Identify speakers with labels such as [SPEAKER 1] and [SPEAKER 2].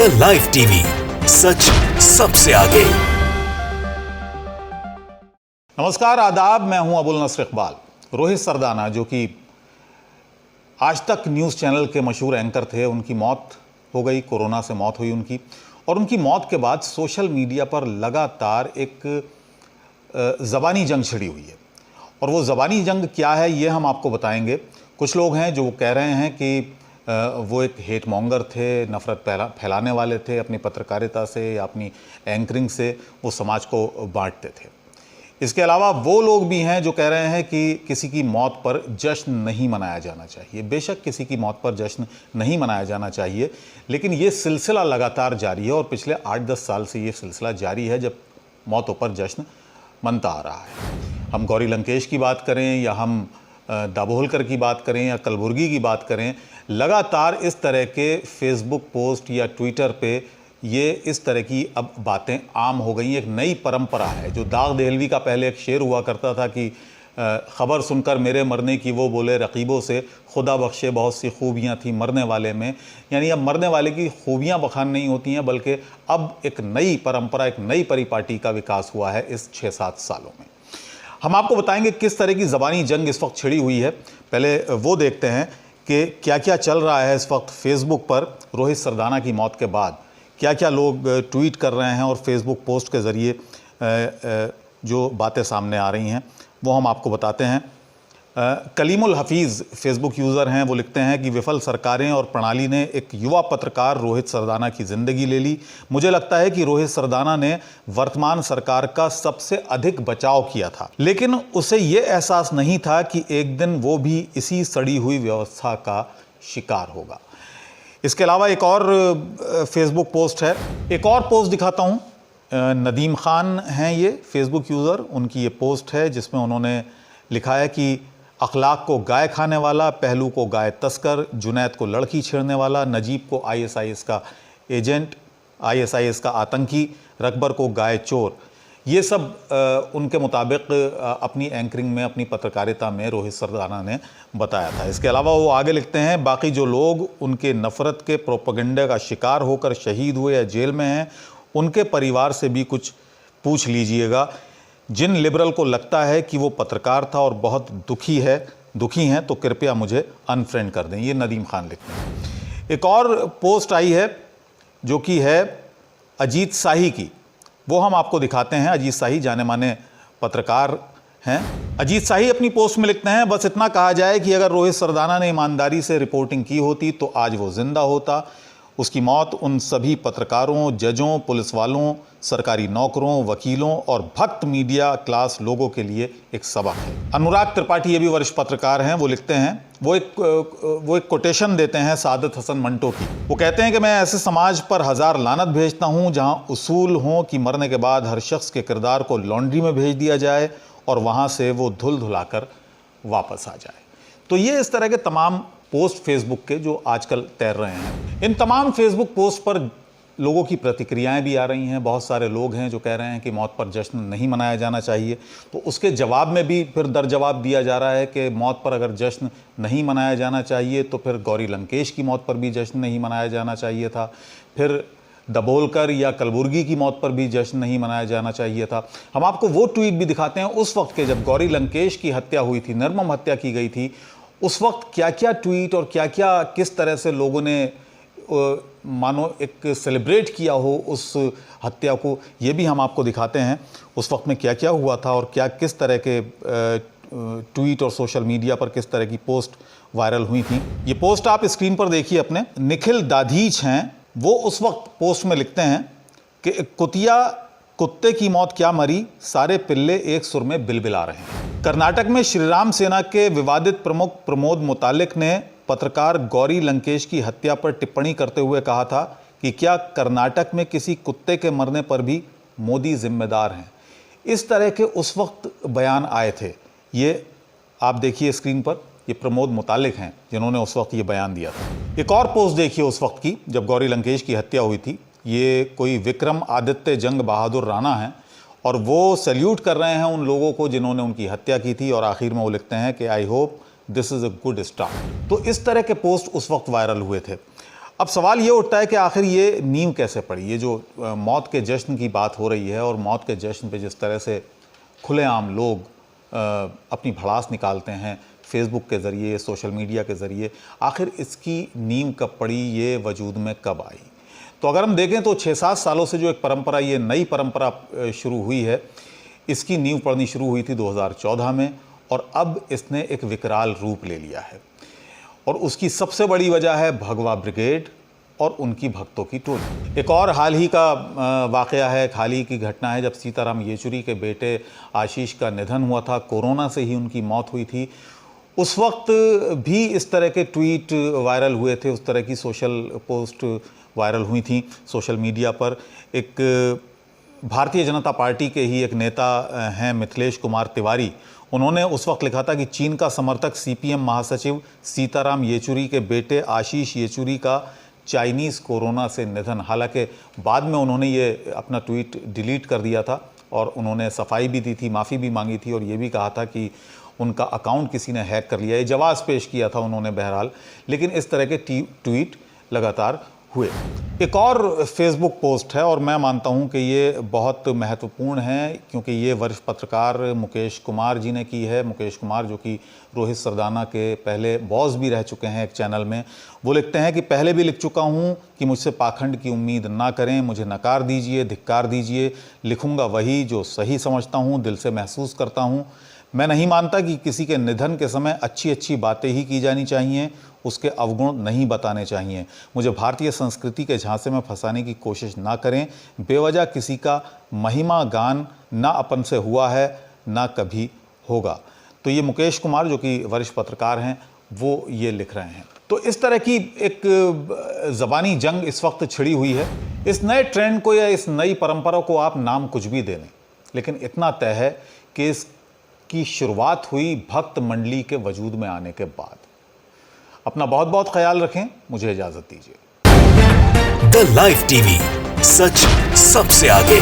[SPEAKER 1] The live TV, सच सबसे आगे।
[SPEAKER 2] नमस्कार, आदाब। मैं हूं अबुल नसर इकबाल। रोहित सरदाना, जो कि आज तक न्यूज़ चैनल के मशहूर एंकर थे, उनकी मौत हो गई, कोरोना से मौत हुई उनकी। और उनकी मौत के बाद सोशल मीडिया पर लगातार एक ज़बानी जंग छिड़ी हुई है। और वो ज़बानी जंग क्या है, ये हम आपको बताएंगे। कुछ लोग हैं जो कह रहे हैं कि वो एक हेट मॉन्गर थे, नफ़रत फैलाने वाले थे, अपनी पत्रकारिता से या अपनी एंकरिंग से वो समाज को बांटते थे। इसके अलावा वो लोग भी हैं जो कह रहे हैं कि किसी की मौत पर जश्न नहीं मनाया जाना चाहिए। बेशक किसी की मौत पर जश्न नहीं मनाया जाना चाहिए, लेकिन ये सिलसिला लगातार जारी है और पिछले 8-10 साल से ये सिलसिला जारी है जब मौतों पर जश्न मनता आ रहा है। हम गौरी लंकेश की बात करें या हम दाभोलकर की बात करें या कलबुर्गी की बात करें, लगातार इस तरह के फेसबुक पोस्ट या ट्विटर पे ये इस तरह की अब बातें आम हो गई। एक नई परंपरा है। जो दाग देहलवी का पहले एक शेर हुआ करता था कि ख़बर सुनकर मेरे मरने की वो बोले रकीबों से, खुदा बख्शे बहुत सी खूबियाँ थी मरने वाले में। यानी अब मरने वाले की खूबियाँ बखान नहीं होती हैं, बल्कि अब एक नई परंपरा, एक नई परिपाटी का विकास हुआ है इस 6-7 सालों में। हम आपको बताएंगे किस तरह की ज़बानी जंग इस वक्त छिड़ी हुई है। पहले वो देखते हैं कि क्या क्या चल रहा है इस वक्त फेसबुक पर। रोहित सरदाना की मौत के बाद क्या क्या लोग ट्वीट कर रहे हैं और फेसबुक पोस्ट के ज़रिए जो बातें सामने आ रही हैं वो हम आपको बताते हैं। कलीमुल हफीज़ फेसबुक यूज़र हैं, वो लिखते हैं कि विफल सरकारें और प्रणाली ने एक युवा पत्रकार रोहित सरदाना की ज़िंदगी ले ली। मुझे लगता है कि रोहित सरदाना ने वर्तमान सरकार का सबसे अधिक बचाव किया था, लेकिन उसे ये एहसास नहीं था कि एक दिन वो भी इसी सड़ी हुई व्यवस्था का शिकार होगा। इसके अलावा एक और फेसबुक पोस्ट है, एक और पोस्ट दिखाता हूँ। नदीम खान हैं ये फेसबुक यूज़र, उनकी ये पोस्ट है जिसमें उन्होंने लिखा है कि अखलाक को गाय खाने वाला, पहलू को गाय तस्कर, जुनैद को लड़की छेड़ने वाला, नजीब को आईएसआईएस का एजेंट, आईएसआईएस का आतंकी, रकबर को गाय चोर। ये सब उनके मुताबिक अपनी एंकरिंग में, अपनी पत्रकारिता में रोहित सरदाना ने बताया था। इसके अलावा वो आगे लिखते हैं, बाकी जो लोग उनके नफ़रत के प्रोपेगेंडा का शिकार होकर शहीद हुए या जेल में हैं, उनके परिवार से भी कुछ पूछ लीजिएगा। जिन लिबरल को लगता है कि वो पत्रकार था और बहुत दुखी हैं तो कृपया मुझे अनफ्रेंड कर दें। ये नदीम खान लिखते हैं। एक और पोस्ट आई है जो कि है अजीत शाही की, वो हम आपको दिखाते हैं। अजीत शाही जाने माने पत्रकार हैं। अजीत शाही अपनी पोस्ट में लिखते हैं, बस इतना कहा जाए कि अगर रोहित सरदाना ने ईमानदारी से रिपोर्टिंग की होती तो आज वो जिंदा होता। उसकी मौत उन सभी पत्रकारों, जजों, पुलिस वालों, सरकारी नौकरों, वकीलों और भक्त मीडिया क्लास लोगों के लिए एक सबक है। अनुराग त्रिपाठी, ये भी वरिष्ठ पत्रकार हैं, वो लिखते हैं, वो एक कोटेशन देते हैं सादत हसन मंटो की। वो कहते हैं कि मैं ऐसे समाज पर 1000 लानत भेजता हूं जहां उसूल हों कि मरने के बाद हर शख्स के किरदार को लॉन्ड्री में भेज दिया जाए और वहां से वो धुल धुलाकर वापस आ जाए। तो ये इस तरह के तमाम पोस्ट फेसबुक के जो आजकल तैर रहे हैं। इन तमाम फेसबुक पोस्ट पर लोगों की प्रतिक्रियाएं भी आ रही हैं। बहुत सारे लोग हैं जो कह रहे हैं कि मौत पर जश्न नहीं मनाया जाना चाहिए। तो उसके जवाब में भी फिर दर जवाब दिया जा रहा है कि मौत पर अगर जश्न नहीं मनाया जाना चाहिए तो फिर गौरी लंकेश की मौत पर भी जश्न नहीं मनाया जाना चाहिए था, फिर दाभोलकर या कलबुर्गी की मौत पर भी जश्न नहीं मनाया जाना चाहिए था। हम आपको वो ट्वीट भी दिखाते हैं उस वक्त के जब गौरी लंकेश की हत्या हुई थी, निर्मम हत्या की गई थी। उस वक्त क्या क्या ट्वीट और क्या क्या किस तरह से लोगों ने मानो एक सेलिब्रेट किया हो उस हत्या को, ये भी हम आपको दिखाते हैं। उस वक्त में क्या क्या हुआ था और क्या किस तरह के ट्वीट और सोशल मीडिया पर किस तरह की पोस्ट वायरल हुई थी। ये पोस्ट आप स्क्रीन पर देखिए अपने। निखिल दाधीच हैं, वो उस वक्त पोस्ट में लिखते हैं कि कुत्ते की मौत क्या मरी, सारे पिल्ले एक सुर में बिलबिला रहे हैं। कर्नाटक में श्रीराम सेना के विवादित प्रमुख प्रमोद मुतालिक ने पत्रकार गौरी लंकेश की हत्या पर टिप्पणी करते हुए कहा था कि क्या कर्नाटक में किसी कुत्ते के मरने पर भी मोदी जिम्मेदार हैं। इस तरह के उस वक्त बयान आए थे। ये आप देखिए स्क्रीन पर, ये प्रमोद मुतालिक हैं जिन्होंने उस वक्त ये बयान दिया था। एक और पोस्ट देखिए उस वक्त की जब गौरी लंकेश की हत्या हुई थी। ये कोई विक्रम आदित्य जंग बहादुर राणा हैं और वो सैल्यूट कर रहे हैं उन लोगों को जिन्होंने उनकी हत्या की थी और आखिर में वो लिखते हैं कि I hope this is a good start. तो इस तरह के पोस्ट उस वक्त वायरल हुए थे। अब सवाल ये उठता है कि आखिर ये नींव कैसे पड़ी। ये जो मौत के जश्न की बात हो रही है और मौत के जश्न पे जिस तरह से खुलेआम लोग अपनी भड़ास निकालते हैं फेसबुक के ज़रिए, सोशल मीडिया के ज़रिए, आखिर इसकी नींव कब पड़ी, ये वजूद में कब आई। तो अगर हम देखें तो 6-7 सालों से जो एक परंपरा, ये नई परंपरा शुरू हुई है, इसकी नींव पड़नी शुरू हुई थी 2014 में और अब इसने एक विकराल रूप ले लिया है। और उसकी सबसे बड़ी वजह है भगवा ब्रिगेड और उनकी भक्तों की टोली। एक और हाल ही का वाक़या है, हाल ही की घटना है जब सीताराम येचुरी के बेटे आशीष का निधन हुआ था। कोरोना से ही उनकी मौत हुई थी। उस वक्त भी इस तरह के ट्वीट वायरल हुए थे, उस तरह की सोशल पोस्ट वायरल हुई थी सोशल मीडिया पर। एक भारतीय जनता पार्टी के ही एक नेता हैं मिथिलेश कुमार तिवारी, उन्होंने उस वक्त लिखा था कि चीन का समर्थक सीपीएम महासचिव सीताराम येचुरी के बेटे आशीष येचुरी का चाइनीज़ कोरोना से निधन। हालांकि बाद में उन्होंने ये अपना ट्वीट डिलीट कर दिया था और उन्होंने सफाई भी दी थी, माफ़ी भी मांगी थी और ये भी कहा था कि उनका अकाउंट किसी ने हैक कर लिया है। जवाब पेश किया था उन्होंने बहरहाल, लेकिन इस तरह के ट्वीट लगातार हुए। एक और फेसबुक पोस्ट है और मैं मानता हूं कि ये बहुत महत्वपूर्ण है क्योंकि ये वरिष्ठ पत्रकार मुकेश कुमार जी ने की है। मुकेश कुमार जो कि रोहित सरदाना के पहले बॉस भी रह चुके हैं एक चैनल में। वो लिखते हैं कि पहले भी लिख चुका हूं कि मुझसे पाखंड की उम्मीद ना करें, मुझे नकार दीजिए, धिक्कार दीजिए, लिखूंगा वही जो सही समझता हूं, दिल से महसूस करता हूं। मैं नहीं मानता कि किसी के निधन के समय अच्छी अच्छी बातें ही की जानी चाहिए, उसके अवगुण नहीं बताने चाहिए। मुझे भारतीय संस्कृति के झांसे में फंसाने की कोशिश ना करें। बेवजह किसी का महिमा गान ना अपन से हुआ है, ना कभी होगा। तो ये मुकेश कुमार जो कि वरिष्ठ पत्रकार हैं, वो ये लिख रहे हैं। तो इस तरह की एक ज़बानी जंग इस वक्त छिड़ी हुई है। इस नए ट्रेंड को या इस नई परंपरा को आप नाम कुछ भी दे लें, लेकिन इतना तय है कि की शुरुआत हुई भक्त मंडली के वजूद में आने के बाद। अपना बहुत बहुत ख्याल रखें, मुझे इजाजत दीजिए।
[SPEAKER 1] द लाइव टीवी, सच सबसे आगे।